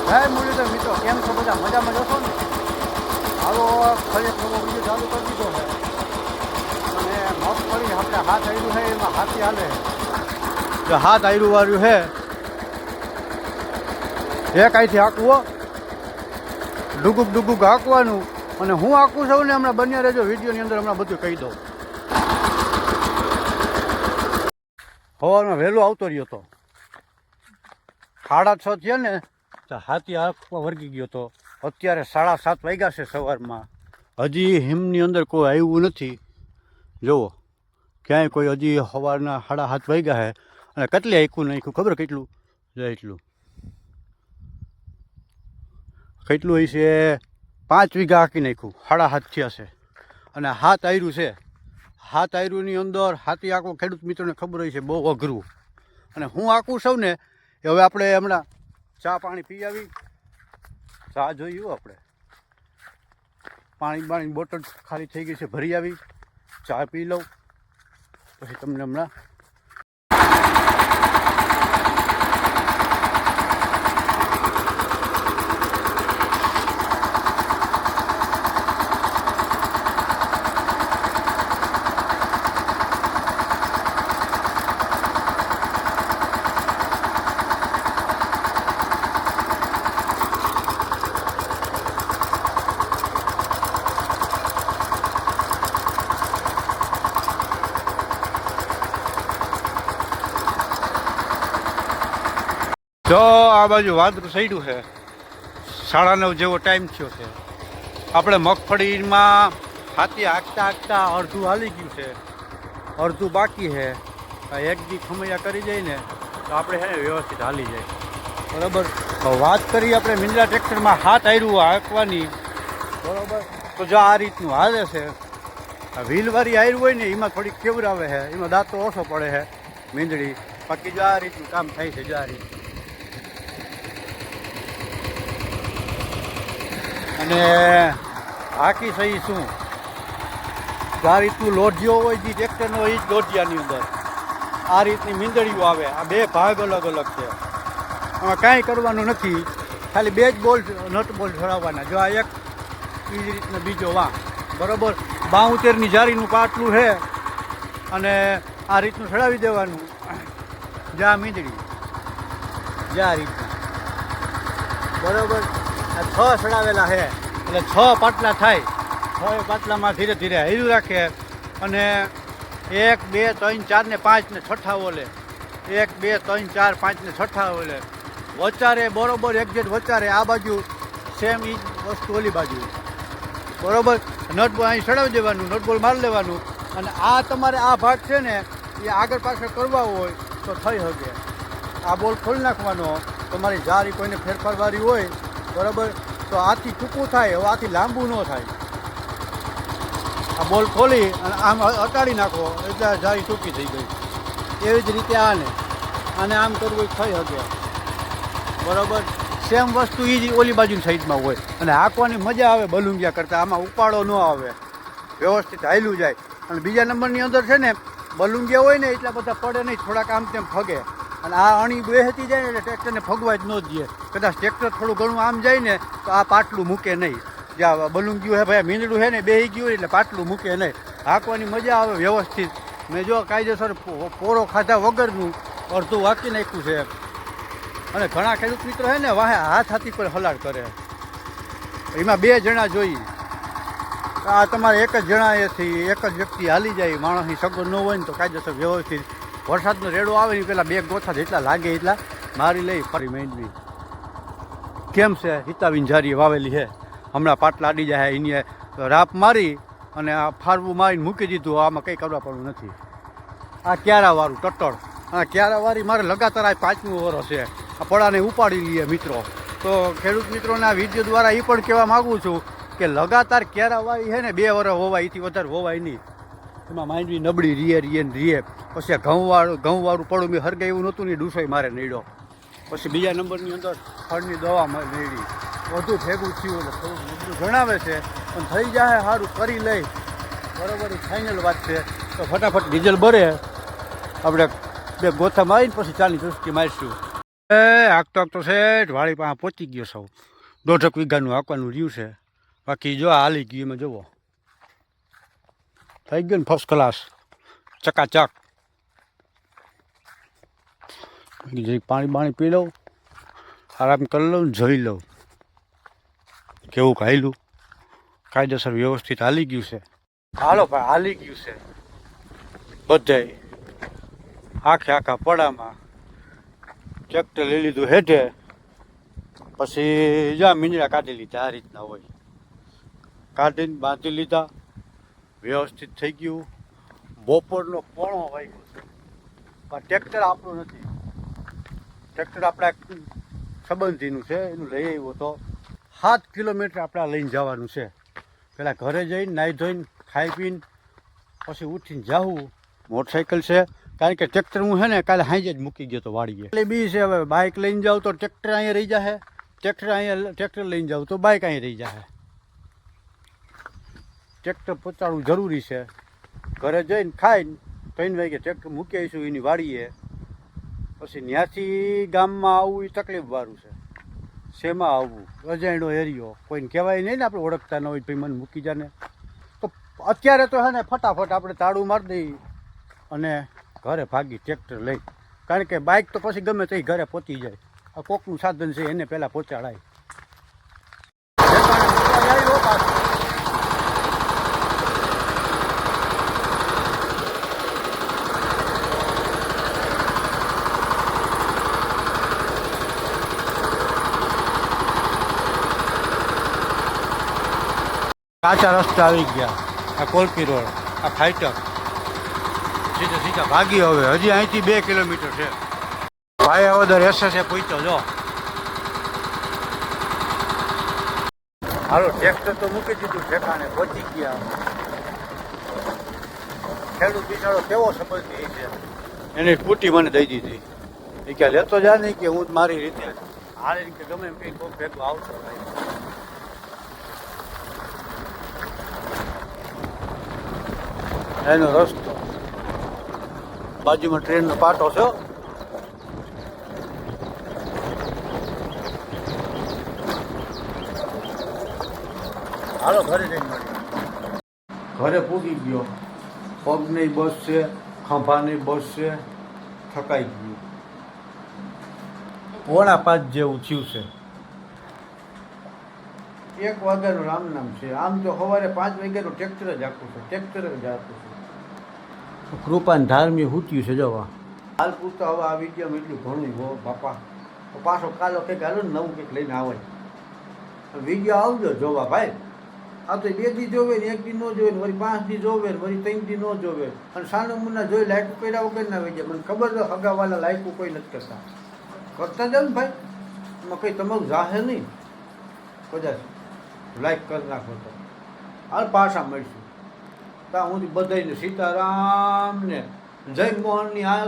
હે મુરલીધર મિત્રો, કેમ છો બધા? મજામાં જશો ને? હાલો ફરી એક નવો વિડીયો ચાલુ કરી દીધો છે અને મગફળી આપણે હાથ આવ્યું છે એમાં હાથી હાલે જો હાથ આવ્યું વાળું છે એક અહીંથી હાંકવો ડુગુક હાંકવાનું અને હું હાંકું છું ને હમણાં બન્યા રહેજો વિડીયોની અંદર હમણાં બધું કહી દઉં. સવારમાં વહેલો આવતો રહ્યો હતો 6:30 થયા ને તો હાથી હાંકવા વર્ગી ગયો હતો. અત્યારે 7:30 વાગ્યા છે સવારમાં, હજી હિમની અંદર કોઈ આવ્યું નથી. જુઓ ક્યાંય કોઈ હજી સવારના 7:30 વાગ્યા છે અને કેટલી હાંકવું નાખ્યું ખબર કેટલું? જો એટલું કેટલું હોય છે, 5 વીઘા હાંકી નાખ્યું. 7:30 થયા છે અને હાથ આયરું છે. હાથ આયરુંની અંદર હાથી આંકવો ખેડૂત મિત્રોને ખબર હોય છે બહુ અઘરું. અને હું આંકું સૌ ને એ હવે આપણે હમણાં ચા પાણી પી આવી. ચા જોયું આપણે, પાણી બોટલ ખાલી થઈ ગઈ છે, ભરી આવી. ચા પી લઉં પછી તમને હમણાં જો આ બાજુ વાદળું સડ્યું છે. 9:30 જેવો ટાઈમ થયો છે. આપણે મગફળીમાં હાથી હાંકતા અડધું હાલી ગયું છે, અડધું બાકી છે. એક દી ખમૈયા કરી જાય ને તો આપણે છે ને વ્યવસ્થિત હાલી જાય. બરાબર. વાત કરી આપણે મિન્દ્રા ટ્રેક્ટરમાં હાથ આયરું હાંકવાની. બરાબર. તો જો આ રીતનું હાલે છે. વ્હીલવાળી આયરું હોય ને એમાં થોડીક કેવરાવે છે, એમાં દાંતો ઓછો પડે છે મીંદડી. બાકી જો આ રીતનું કામ થાય છે. જો આ રીતનું અને હાકી સહી શું આ રીતનું લોઢિયો હોય જે ટ્રેક્ટરનો હોય એ જ લોઢિયાની અંદર આ રીતની મીંદડીઓ આવે. આ બે ભાગ અલગ અલગ છે, આમાં કાંઈ કરવાનું નથી, ખાલી 2 જ બોલ્ટ નટ બોલ્ટ છોડાવવાના. જો આ એક એ જ રીતના બીજો વાં. બરાબર. 72ની જારીનું પાટલું છે અને આ રીતનું છોડાવી દેવાનું. જ્યાં મીંદડી જ્યાં રીતનું. બરાબર. આ 6 ચડાવેલા છે એટલે 6 પાટલા થાય. 6 પાટલામાં ધીરે ધીરે હૈયું રાખે અને 1 2 3 4 ને 5 ને છઠ્ઠા ઓલે. 1 2 3 4 5 ને છઠ્ઠા ઓલે વચારે. બરોબર. એક્ઝેક્ટ વચારે. આ બાજુ સેમ એ જ વસ્તુ ઓલી બાજુ. બરોબર. નટબોલ અહીં ચડાવી દેવાનું, નટબોલ મારી લેવાનું અને આ તમારે આ ભાગ છે ને એ આગળ પાછળ કરવા હોય તો થઈ શકે. આ બોલ ખોલી નાખવાનો. તમારી જારી કોઈને ફેરફારવાળી હોય બરાબર તો આથી ટૂંકું થાય, હવે આથી લાંબુ ન થાય. આ બોલ ખોલી અને આમ અટાડી નાખો એટલે જારી ટૂંકી થઈ ગઈ. એવી જ રીતે આને આમ કરવું થઈ શકે. બરાબર. સેમ વસ્તુ એ જ ઓલી બાજુની સાઈડમાં હોય અને હાંકવાની મજા આવે બલુંગિયા કરતાં. આમાં ઉપાડો ન આવે, વ્યવસ્થિત હાલ્યું જાય. અને બીજા નંબરની અંદર છે ને બલુંગિયા હોય ને એટલા બધા પડે નહીં, થોડાક આમ તેમ ફગે. અને આ અણી બેહતી જાય ને એટલે ટ્રેક્ટરને ફગવા જ ન દે. કદાચ ટ્રેક્ટર થોડું ઘણું આમ જાય ને તો આ પાટલું મૂકે નહીં. જ્યાં બલુંગિયું છે ભાઈ મીંદડું છે ને બેહી ગયું એટલે પાટલું મૂકે નહીં. હાંકવાની મજા આવે વ્યવસ્થિત. મેં જો કાયદેસર પોરો ખાધા વગરનું અડધું હાંકી નાખ્યું છે. અને ઘણા ખેડૂત મિત્રો છે ને વાહે હાથ હાથી પર હલાડ કરે, એમાં 2 જણા જોઈએ. આ તમારે એક જ જણા એથી એક જ વ્યક્તિ હાલી જાય. માણસની સગવડ ન હોય ને તો કાયદેસર વ્યવસ્થિત વરસાદનો રેડો આવે ને પેલા 2 ગોથા જેટલા લાગે એટલા મારી લઈ ફરી માંડવી. કેમ છે હિતાવીન જારી વાવેલી છે, હમણાં પાટલા અડી જાય એની રાપ મારી અને આ ફારવું મારીને મૂકી દીધું. આમાં કંઈ કરવા પડવું નથી. આ ક્યારાવાળું ટટ્ટળ, આ ક્યારાવાળી મારે લગાતાર આ 5મું વર્ષ છે. આ પડાને ઉપાડી લઈએ મિત્રો. તો ખેડૂત મિત્રોને આ વિડીયો દ્વારા એ પણ કહેવા માગું છું કે લગાતાર ક્યારાવાળી છે ને 2 વર્ષ હોવાય, એથી વધારે હોવાય નહીં. એમાં માંડવી નબળી રીએ. પછી ઘઉંવાળું પડું મેં હરગાય એવું નહોતું ને ડૂસોય મારે નડ્યો. પછી બીજા નંબરની અંદર ફળની દવા નડી. બધું ભેગું થયું એટલે થોડું બધું જણાવે છે પણ થઈ જાય સારું કરી લઈ. બરાબર. એ ફાઇનલ વાત છે. તો ફટાફટ ડીઝલ ભરે આપણે 2 ગોથા મારીને પછી 4ની ચુસ્કી મારીશું. હાંકતો હાંકતો છે વાળી પાસે પહોંચી ગયો સૌ 1.5 વીઘાનું હાંકવાનું રહ્યું છે બાકી જો હાલી ગયું એમાં જુઓ થઈ ગયું ને ફર્સ્ટ ક્લાસ ચકાચક જઈ પાણી પી લઉં આરામ કરી લઉં જોઈ લઉં કેવું હાલ્યું કાયદેસર વ્યવસ્થિત હાલી ગયું છે હાલો ભાઈ હાલી ગયું છે બધે આખા પડામાં ટ્રેક્ટર લઈ લીધું હેઠે પછી જ્યાં મીંડળા કાઢી લીધા આ રીતના હોય કાઢીને બાંધી લીધા વ્યવસ્થિત થઈ ગયું બપોરનો પોણો વાગ્યો છે પણ ટ્રેક્ટર આપણું નથી ટ્રેક્ટર આપણા સંબંધીનું છે એનું લઈ આવ્યો તો 7 કિલોમીટર આપણે લઈને જવાનું છે પહેલાં ઘરે જઈને નાહી ધોઈને ખાઈ પીને પછી ઉઠીને જાવું મોટરસાઇકલ છે કારણ કે ટ્રેક્ટર હું છે ને કાલે હાંજે જ મૂકી ગયો તો વાડીએ એટલે બી છે હવે બાઇક લઈને જાઉં તો ટ્રેક્ટર અહીંયા રહી જશે ટ્રેક્ટર લઈને જાઉં તો બાઇક અહીં રહી જશે ટ્રેક્ટર પહોંચાડવું જરૂરી છે ઘરે જઈને ખાઈને 3 વાગે ટ્રેક્ટર મૂકી આવીશું એની વાડીએ પછી ત્યાંથી ગામમાં આવવું એ તકલીફવાળું છે શેમાં આવવું અજાણ્યો એરિયો કોઈને કહેવાય નહીં ને આપણે ઓળખતા ન હોય ભાઈ મને મૂકી જાને તો અત્યારે તો છે ને ફટાફટ આપણે તાળું મારી દઈએ અને ઘરે ભાગી ટ્રેક્ટર લઈ કારણ કે બાઇક તો પછી ગમે તે ઘરે પહોંચી જાય આ કોકનું સાધન છે એને પહેલાં પહોંચાડાય કાચા રસ્તા આવી ગયા આ કોલપી રોડ આ ફાઈટર સીધા ભાગી હવે હજી અહીંથી 2 કિલોમીટર છે ભાઈ અવદર એસએસે પહોંચ્યો જો હાલો ટ્રેક્ટર તો મૂકી દીધું ઠેકાણે પહોંચી ગયા ખેડૂત બિચારો કેવો સંબંધી છે એને સ્કૂટી મને દઈ દીધી એ કે લેતો જા નહીં કે હું મારી રીતે હારી કે ગમે એમ કંઈ કોઈ ભેગું આવતો ભાઈ એનો રસ્તો બાજુમાં ટ્રેનનો પાટો છે હાલો ઘરે જઈને મળીએ ઘરે પૂગી ગયો પગની બસ છે ખંભાની બસ છે થકાઈ ગયું 4:45 જેવું થયું છે 1 વાગ્યાનું રામ નામ છે આમ તો સવારે 5 વાગ્યાનું ટ્રેક્ટર જ આખું છે ટ્રેક્ટર જ આખું છે કૃપાન ધાર્મિક હુત્યું છે જવા હાલ પૂરતો હવે આ વિડીયોમાં એટલું ઘણું હો બાપા તો પાછો કાલો કંઈક હાલો ને નવું કંઈક લઈને આવે વિડીયો આવજો જોવા ભાઈ આ તો 2 દી જોવે ને 1 દી ન જોવે ને વળી 5 દી જોવે ને વળી 3 દી ન જોવે અને સાનું મુન્ના જોઈ લાઈક કર્યા વગર ના આવી જાય મને ખબર તો હગાવાલા લાઈકો કોઈ નથી કરતા જાવ ને ભાઈ એમાં કંઈ તમારું જાહે નહીં કદાચ લાઈક કરી નાખો તો હાલ પાછા મળીશું ત્યાં હું બધાને સીતારામ ને જય મોહનની આ